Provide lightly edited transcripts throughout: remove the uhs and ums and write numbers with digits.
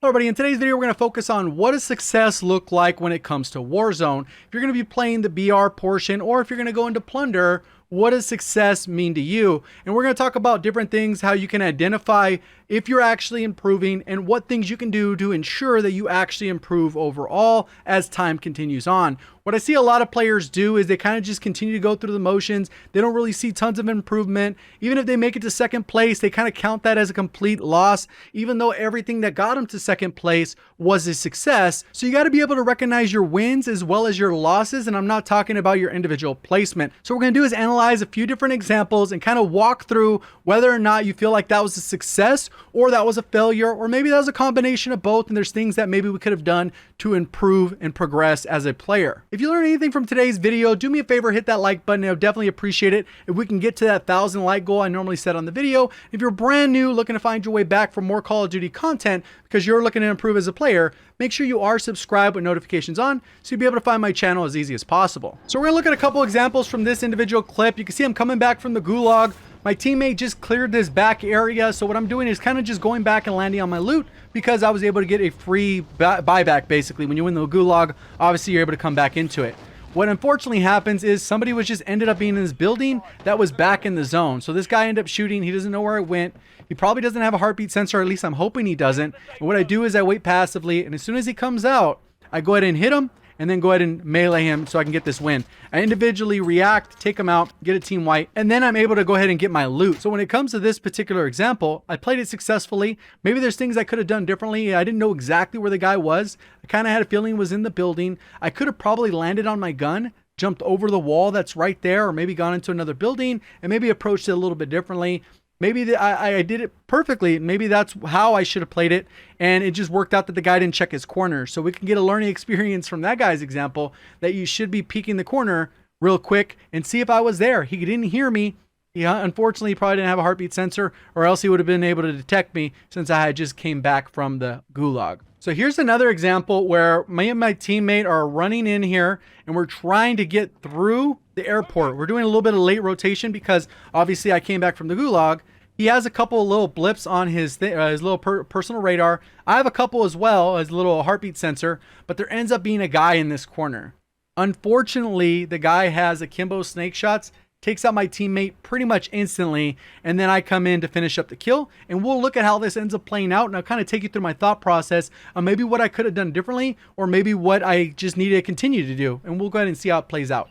Hello everybody, in today's video we're going to focus on what does success look like when it comes to Warzone. If you're going to be playing the BR portion or if you're going to go into Plunder, what does success mean to you? And we're going to talk about different things, how you can identify if you're actually improving and what things you can do to ensure that you actually improve overall as time continues on. What I see a lot of players do is they kind of just continue to go through the motions. They don't really see tons of improvement. Even if they make it to second place, they kind of count that as a complete loss, even though everything that got them to second place was a success. So you got to be able to recognize your wins as well as your losses. And I'm not talking about your individual placement. So what we're going to do is analyze a few different examples and kind of walk through whether or not you feel like that was a success or that was a failure, or maybe that was a combination of both. And there's things that maybe we could have done to improve and progress as a player. If you learned anything from today's video, do me a favor, hit that like button. I would definitely appreciate it if we can get to that 1,000 like goal I normally set on the video. If you're brand new, looking to find your way back for more Call of Duty content because you're looking to improve as a player, make sure you are subscribed with notifications on so you'll be able to find my channel as easy as possible. So we're gonna look at a couple examples from this individual clip. You can see I'm coming back from the Gulag. My teammate just cleared this back area, so what I'm doing is kind of just going back and landing on my loot because I was able to get a free buyback. Basically, when you win the Gulag, obviously you're able to come back into it. What unfortunately happens is somebody was just ended up being in this building that was back in the zone. So this guy ended up shooting. He doesn't know where I went. He probably doesn't have a heartbeat sensor, or at least I'm hoping he doesn't. And what I do is I wait passively, and as soon as he comes out, I go ahead and hit him and then go ahead and melee him so I can get this win. I individually react, take him out, get a team wipe, and then I'm able to go ahead and get my loot. So when it comes to this particular example, I played it successfully. Maybe there's things I could have done differently. I didn't know exactly where the guy was. I kind of had a feeling he was in the building. I could have probably landed on my gun, jumped over the wall that's right there, or maybe gone into another building and maybe approached it a little bit differently. Maybe I did it perfectly. Maybe that's how I should have played it. And it just worked out that the guy didn't check his corner. So we can get a learning experience from that guy's example that you should be peeking the corner real quick and see if I was there. He didn't hear me. He unfortunately probably didn't have a heartbeat sensor, or else he would have been able to detect me since I had just came back from the Gulag. So here's another example where me and my teammate are running in here and we're trying to get through the airport. We're doing a little bit of late rotation because obviously I came back from the Gulag. He has a couple of little blips on his little personal radar. I have a couple as well as a little heartbeat sensor, but there ends up being a guy in this corner. Unfortunately, the guy has akimbo snake shots, takes out my teammate pretty much instantly, and then I come in to finish up the kill. And we'll look at how this ends up playing out, and I'll kind of take you through my thought process on maybe what I could have done differently, or maybe what I just needed to continue to do. And we'll go ahead and see how it plays out.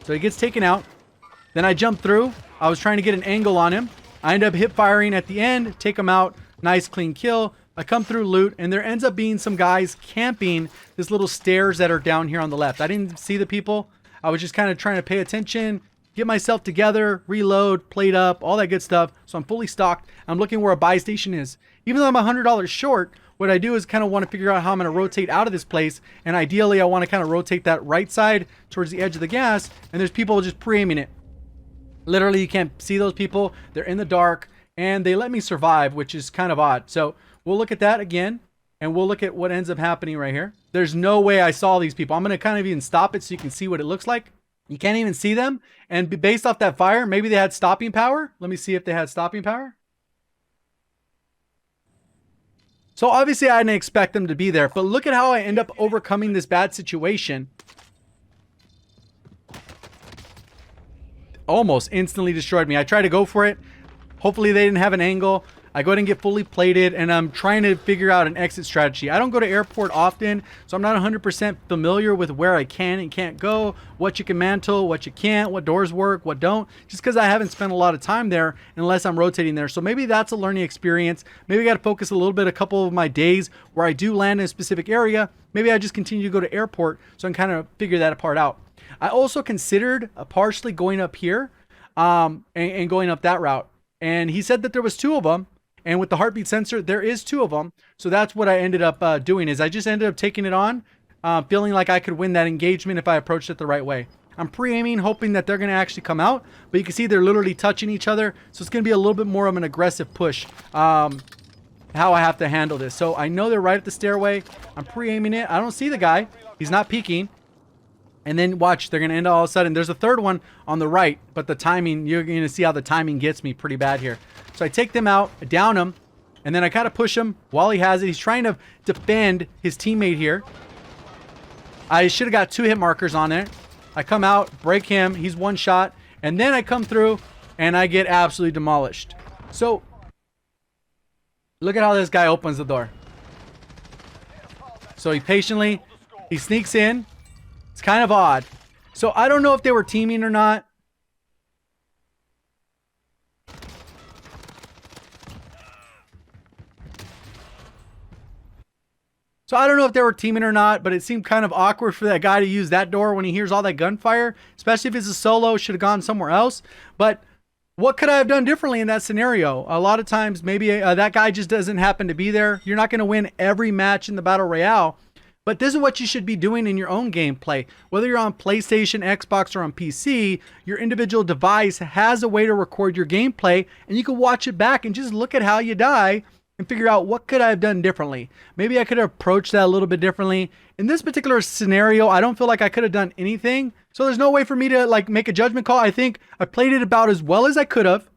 So he gets taken out. Then I jump through. I was trying to get an angle on him. I end up hip firing at the end, take him out. Nice clean kill. I come through loot, and there ends up being some guys camping this little stairs that are down here on the left. I didn't see the people. I was just kind of trying to pay attention, get myself together, reload, plate up, all that good stuff. So I'm fully stocked. I'm looking where a buy station is. Even though I'm $100 short, what I do is kind of want to figure out how I'm going to rotate out of this place. And ideally, I want to kind of rotate that right side towards the edge of the gas. And there's people just pre-aiming it. Literally, you can't see those people. They're in the dark, and they let me survive, which is kind of odd. So we'll look at that again, and we'll look at what ends up happening right here. There's no way I saw these people. I'm going to kind of even stop it so you can see what it looks like. You can't even see them. And based off that fire, maybe they had stopping power. Let me see if they had stopping power. So obviously, I didn't expect them to be there, but look at how I end up overcoming this bad situation. Almost instantly destroyed me. I tried to go for it. Hopefully they didn't have an angle. I go ahead and get fully plated, and I'm trying to figure out an exit strategy. I don't go to airport often, so I'm not 100% familiar with where I can and can't go, what you can mantle, what you can't, what doors work, what don't, just because I haven't spent a lot of time there unless I'm rotating there. So maybe that's a learning experience. Maybe I got to focus a little bit, a couple of my days where I do land in a specific area. Maybe I just continue to go to airport so I can kind of figure that part out. I also considered partially going up here and going up that route. And he said that there was two of them. And with the heartbeat sensor, there is two of them. So that's what I ended up doing is I just ended up taking it on, feeling like I could win that engagement if I approached it the right way. I'm pre-aiming, hoping that they're going to actually come out. But you can see they're literally touching each other. So it's going to be a little bit more of an aggressive push. How I have to handle this. So I know they're right at the stairway. I'm pre-aiming it. I don't see the guy. He's not peeking. And then watch, they're going to end all of a sudden. There's a third one on the right, but the timing, you're going to see how the timing gets me pretty bad here. So I take them out, I down them, And then I kind of push him while he has it. He's trying to defend his teammate here. I should have got 2 hit markers on it. I come out, break him. He's one shot. And then I come through and I get absolutely demolished. So look at how this guy opens the door. So he sneaks in. It's kind of odd. So I don't know if they were teaming or not. So I don't know if they were teaming or not, but it seemed kind of awkward for that guy to use that door when he hears all that gunfire, especially if it's a solo, should have gone somewhere else. But what could I have done differently in that scenario? A lot of times, maybe that guy just doesn't happen to be there. You're not going to win every match in the Battle Royale, but this is what you should be doing in your own gameplay. Whether you're on PlayStation, Xbox, or on PC, your individual device has a way to record your gameplay, and you can watch it back and just look at how you die and figure out what could I have done differently. Maybe I could have approached that a little bit differently. In this particular scenario, I don't feel like I could have done anything. So there's no way for me to like make a judgment call. I think I played it about as well as I could have.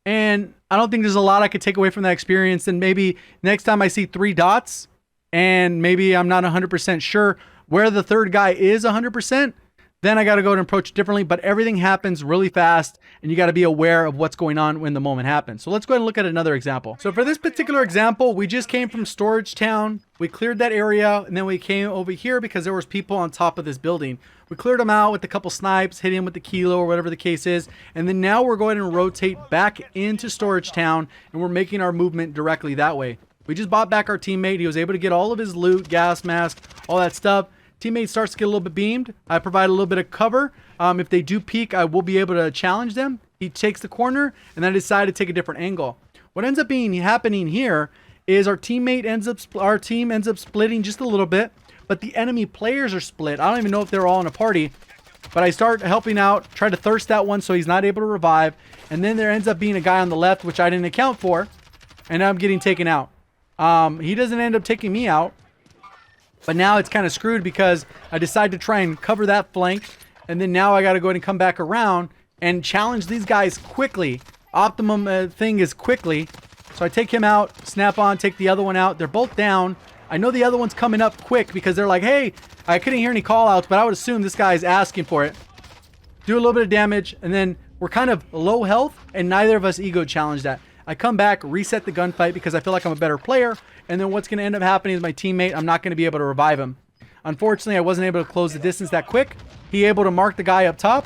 And I don't think there's a lot I could take away from that experience. And maybe next time I see 3 dots and maybe I'm not 100% sure where the third guy is 100%, then I got to go and approach it differently. But everything happens really fast and you got to be aware of what's going on when the moment happens. So let's go ahead and look at another example. So for this particular example, we just came from Storage Town. We cleared that area and then we came over here because there was people on top of this building. We cleared them out with a couple snipes, hit him with the kilo or whatever the case is. And then now we're going to rotate back into Storage Town and we're making our movement directly that way. We just bought back our teammate. He was able to get all of his loot, gas mask, all that stuff. Teammate starts to get a little bit beamed. I provide a little bit of cover. If they do peek, I will be able to challenge them. He takes the corner, and then I decide to take a different angle. What ends up happening here is our team ends up splitting just a little bit, but the enemy players are split. I don't even know if they're all in a party, but I start helping out, try to thirst that one so he's not able to revive, and then there ends up being a guy on the left, which I didn't account for, and I'm getting taken out. He doesn't end up taking me out. But now it's kind of screwed because I decide to try and cover that flank. And then now I got to go ahead and come back around and challenge these guys quickly. Optimum thing is quickly. So I take him out, snap on, take the other one out. They're both down. I know the other one's coming up quick because they're like, hey, I couldn't hear any call outs, but I would assume this guy is asking for it. Do a little bit of damage. And then we're kind of low health and neither of us ego challenge that. I come back, reset the gunfight because I feel like I'm a better player. And then what's going to end up happening is my teammate, I'm not going to be able to revive him. Unfortunately, I wasn't able to close the distance that quick. He able to mark the guy up top,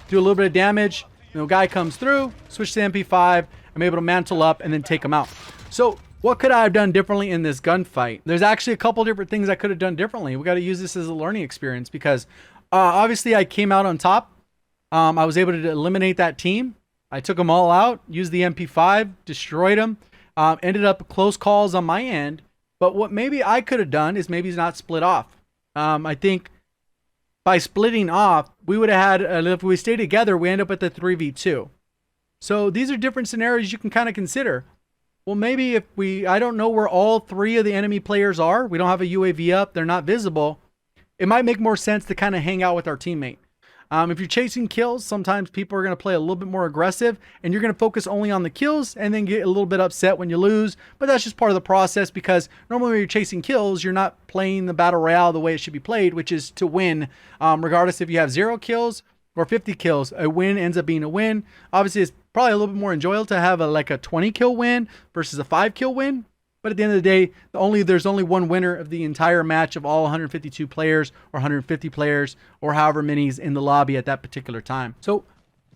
do a little bit of damage. The guy comes through, switch to MP5. I'm able to mantle up and then take him out. So what could I have done differently in this gunfight? There's actually a couple different things I could have done differently. We got to use this as a learning experience because obviously I came out on top. I was able to eliminate that team. I took them all out, used the MP5, destroyed them. Ended up close calls on my end. But what maybe I could have done is maybe not split off. I think by splitting off, we would have had, if we stay together, we end up at the 3v2. So these are different scenarios you can kind of consider. Well, maybe if I don't know where all 3 of the enemy players are. We don't have a UAV up. They're not visible. It might make more sense to kind of hang out with our teammate. If you're chasing kills, sometimes people are going to play a little bit more aggressive and you're going to focus only on the kills and then get a little bit upset when you lose. But that's just part of the process because normally when you're chasing kills, you're not playing the Battle Royale the way it should be played, which is to win. Regardless if you have 0 kills or 50 kills, a win ends up being a win. Obviously, it's probably a little bit more enjoyable to have like a 20 kill win versus a 5 kill win. But at the end of the day, there's only one winner of the entire match of all 152 players or 150 players or however many's in the lobby at that particular time. So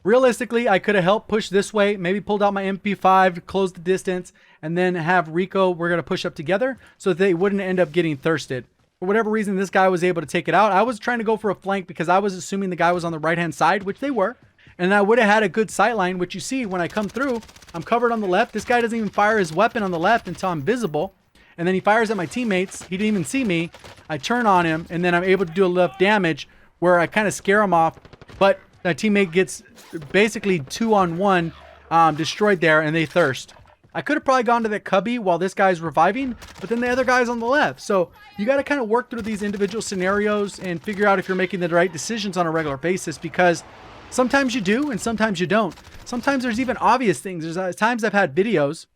realistically, I could have helped push this way, maybe pulled out my MP5, closed the distance, and then have Rico, we're going to push up together so that they wouldn't end up getting thirsted. For whatever reason, this guy was able to take it out. I was trying to go for a flank because I was assuming the guy was on the right-hand side, which they were. And I would have had a good sight line, which you see when I come through, I'm covered on the left. This guy doesn't even fire his weapon on the left until I'm visible. And then he fires at my teammates. He didn't even see me. I turn on him, and then I'm able to do enough damage where I kind of scare him off. But my teammate gets basically 2-on-1 destroyed there, and they thirst. I could have probably gone to that cubby while this guy's reviving, but then the other guy's on the left. So you got to kind of work through these individual scenarios and figure out if you're making the right decisions on a regular basis because sometimes you do and sometimes you don't. Sometimes there's even obvious things. There's times I've had videos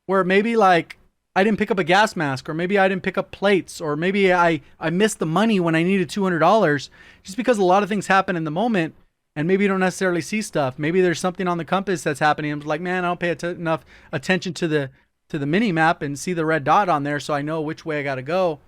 where maybe like I didn't pick up a gas mask, or maybe I didn't pick up plates, or maybe I missed the money when I needed $200, just because a lot of things happen in the moment and maybe you don't necessarily see stuff. Maybe there's something on the compass that's happening. I'm like, man, I don't pay enough attention to the mini map and see the red dot on there so I know which way I got to go.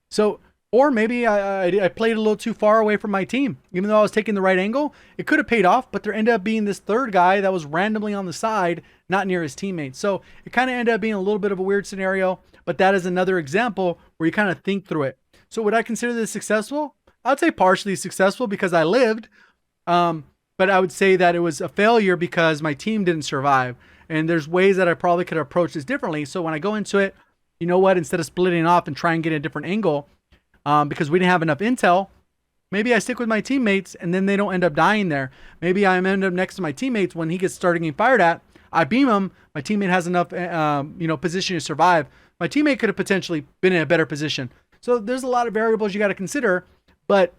So, or maybe I played a little too far away from my team. Even though I was taking the right angle, it could have paid off, but there ended up being this third guy that was randomly on the side, not near his teammates. So it kind of ended up being a little bit of a weird scenario, but that is another example where you kind of think through it. So would I consider this successful? I'd say partially successful because I lived, but I would say that it was a failure because my team didn't survive. And there's ways that I probably could approach this differently. So when I go into it, you know what, instead of splitting off and try and get a different angle, because we didn't have enough intel, maybe I stick with my teammates and then they don't end up dying there. Maybe I end up next to my teammates when he gets started getting fired at. I beam him. My teammate has enough, position to survive. My teammate could have potentially been in a better position. So there's a lot of variables you got to consider, but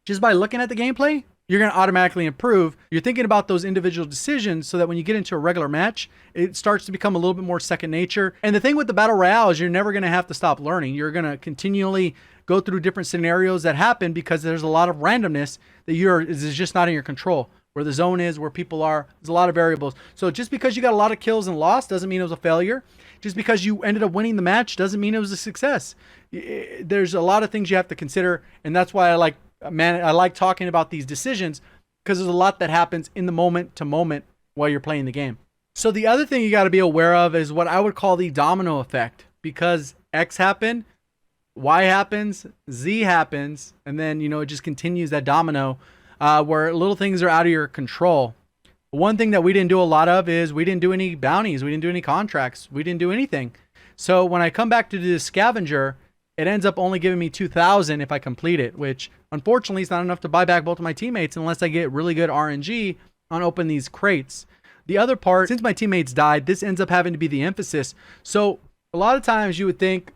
just by looking at the gameplay, you're going to automatically improve. You're thinking about those individual decisions so that when you get into a regular match, it starts to become a little bit more second nature. And the thing with the Battle Royale is you're never going to have to stop learning. You're going to continually go through different scenarios that happen because there's a lot of randomness that is just not in your control. Where the zone is, where people are, there's a lot of variables. So just because you got a lot of kills and lost doesn't mean it was a failure. Just because you ended up winning the match doesn't mean it was a success. There's a lot of things you have to consider, and that's why I like talking about these decisions, because there's a lot that happens in the moment to moment while you're playing the game. So the other thing you got to be aware of is what I would call the domino effect, because X happened, Y happens, Z happens, and then, it just continues that domino where little things are out of your control. One thing that we didn't do a lot of is we didn't do any bounties. We didn't do any contracts. We didn't do anything. So when I come back to do the scavenger, it ends up only giving me 2,000 if I complete it, which unfortunately is not enough to buy back both of my teammates unless I get really good RNG on open these crates. The other part, since my teammates died, this ends up having to be the emphasis. So a lot of times you're thinking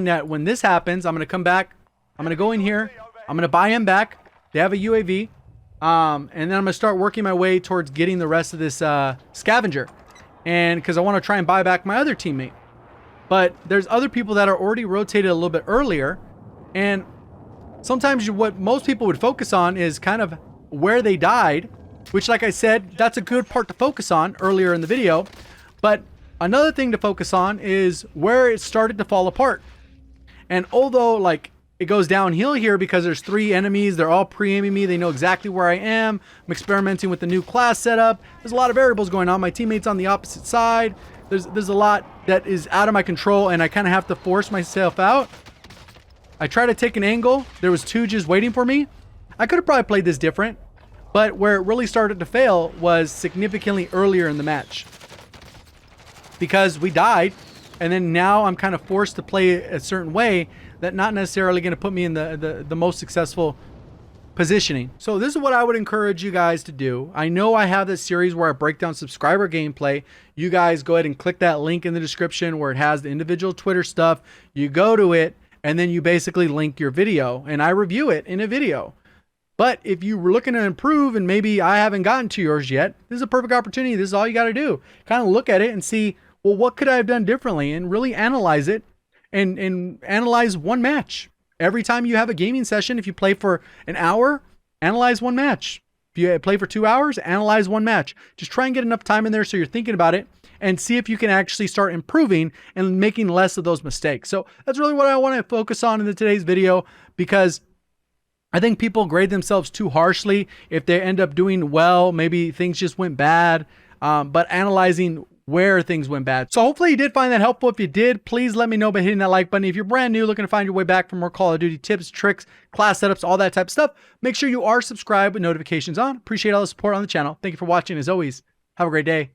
that when this happens, I'm going to come back, I'm going to go in here, I'm going to buy him back. They have a UAV. And then I'm going to start working my way towards getting the rest of this scavenger. And because I want to try and buy back my other teammate. But there's other people that are already rotated a little bit earlier. And sometimes what most people would focus on is kind of where they died. Which, like I said, that's a good part to focus on earlier in the video. But another thing to focus on is where it started to fall apart. And although, it goes downhill here because there's 3 enemies. They're all pre-aiming me. They know exactly where I am. I'm experimenting with the new class setup. There's a lot of variables going on. My teammate's on the opposite side. There's a lot that is out of my control, and I kind of have to force myself out. I try to take an angle. There was 2 just waiting for me. I could have probably played this different, but where it really started to fail was significantly earlier in the match. Because we died, and then now I'm kind of forced to play a certain way that not necessarily going to put me in the most successful positioning. So this is what I would encourage you guys to do. I know I have this series where I break down subscriber gameplay. You guys go ahead and click that link in the description where it has the individual Twitter stuff. You go to it and then you basically link your video and I review it in a video. But if you were looking to improve and maybe I haven't gotten to yours yet, this is a perfect opportunity. This is all you got to do. Kind of look at it and see, well, what could I have done differently, and really analyze it. And analyze one match. Every time you have a gaming session, if you play for an hour, analyze one match. If you play for 2 hours, analyze one match. Just try and get enough time in there so you're thinking about it and see if you can actually start improving and making less of those mistakes. So that's really what I want to focus on in today's video, because I think people grade themselves too harshly if they end up doing well. Maybe things just went bad, but analyzing where things went bad. So hopefully you did find that helpful. If you did, please let me know by hitting that like button. If you're brand new, looking to find your way back for more Call of Duty tips, tricks, class setups, all that type of stuff, make sure you are subscribed with notifications on. Appreciate all the support on the channel. Thank you for watching. As always, have a great day.